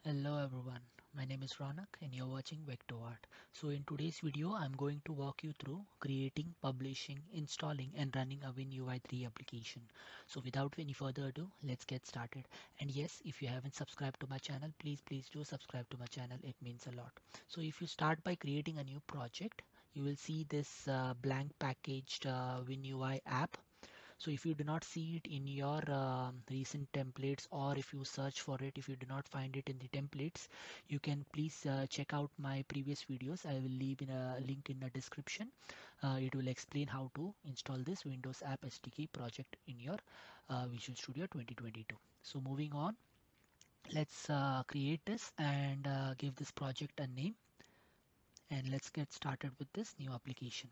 Hello everyone, my name is Ronak and you're watching VectoArt. So in today's video, I'm going to walk you through creating, publishing, installing and running a WinUI3 application. So without any further ado, let's get started. And yes, if you haven't subscribed to my channel, please do subscribe to my channel. It means a lot. So if you start by creating a new project, you will see this blank packaged WinUI app. So if you do not see it in your recent templates, or if you search for it, if you do not find it in the templates, you can please check out my previous videos. I will leave in a link in the description. It will explain how to install this Windows App SDK project in your Visual Studio 2022. So moving on, let's create this and give this project a name, and let's get started with this new application.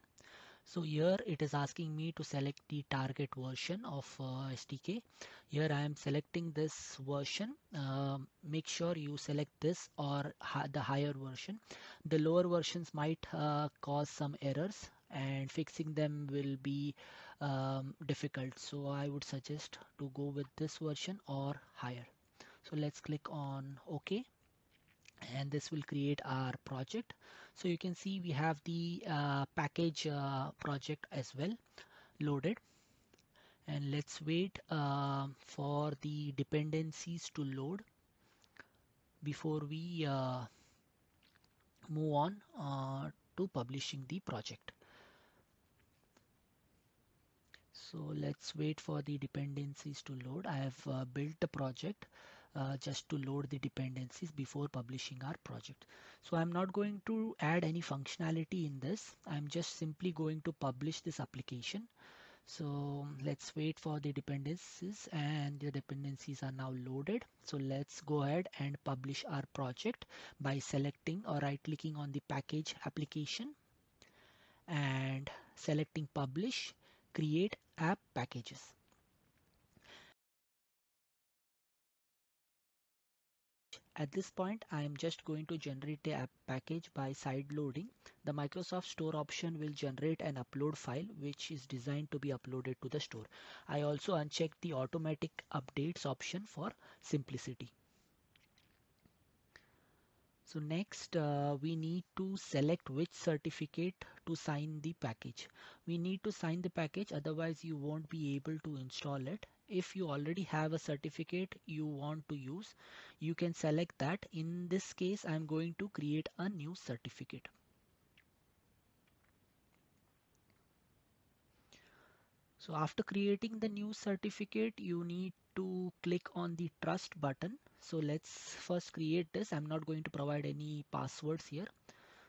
So here it is asking me to select the target version of SDK. Here I am selecting this version. Make sure you select this or the higher version. The lower versions might cause some errors and fixing them will be difficult. So I would suggest to go with this version or higher. So let's click on OK, and this will create our project. So you can see we have the package project as well loaded, and let's wait for the dependencies to load before we move on to publishing the project. So let's wait for the dependencies to load. I have built the project just to load the dependencies before publishing our project. So I'm not going to add any functionality in this. I'm just simply going to publish this application. So let's wait for the dependencies, and the dependencies are now loaded. So let's go ahead and publish our project by selecting or right clicking on the package application and selecting publish, create app packages. At this point, I am just going to generate the app package by side loading. The Microsoft Store option will generate an upload file which is designed to be uploaded to the store. I also unchecked the automatic updates option for simplicity. So next we need to select which certificate to sign the package. We need to sign the package, otherwise you won't be able to install it. If you already have a certificate you want to use, you can select that. In this case, I'm going to create a new certificate. So after creating the new certificate, you need to click on the trust button. So let's first create this. I'm not going to provide any passwords here.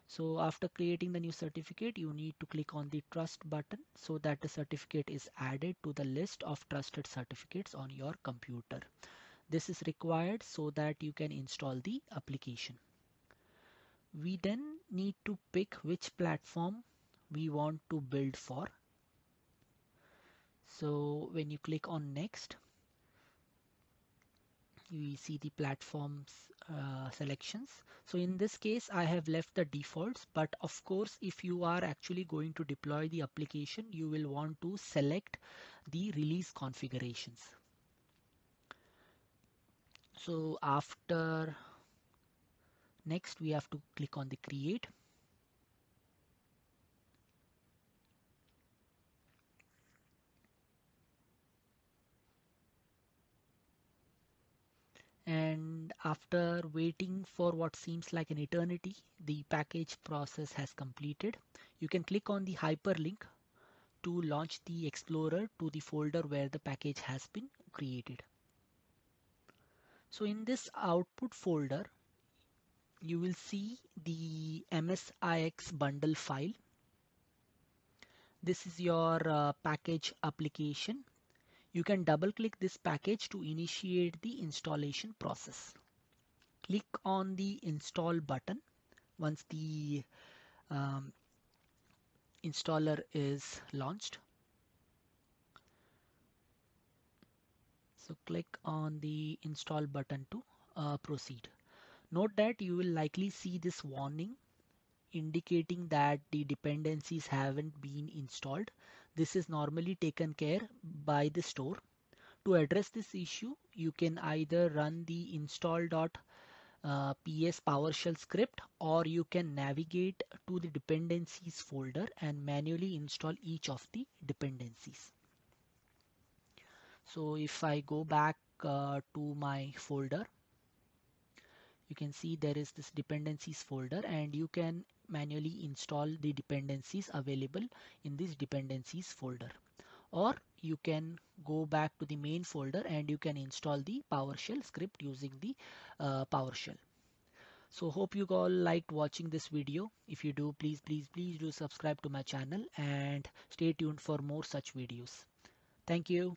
So after creating the new certificate, you need to click on the trust button so that the certificate is added to the list of trusted certificates on your computer. This is required so that you can install the application. We then need to pick which platform we want to build for. So when you click on next, you see the platforms selections. So in this case, I have left the defaults, but of course, if you are actually going to deploy the application, you will want to select the release configurations. So after next, we have to click on the create. And after waiting for what seems like an eternity, the package process has completed. You can click on the hyperlink to launch the Explorer to the folder where the package has been created. So in this output folder, you will see the MSIX bundle file. This is your package application. You can double click this package to initiate the installation process. Click on the install button once the um, installer is launched. So click on the install button to proceed. Note that you will likely see this warning indicating that the dependencies haven't been installed. This is normally taken care by the store. To address this issue, you can either run the install.sh PS PowerShell script, or you can navigate to the dependencies folder and manually install each of the dependencies. So if I go back to my folder, you can see there is this dependencies folder, and you can manually install the dependencies available in this dependencies folder, or you can go back to the main folder and you can install the PowerShell script using the PowerShell. So hope you all liked watching this video. If you do, please do subscribe to my channel and stay tuned for more such videos. Thank you.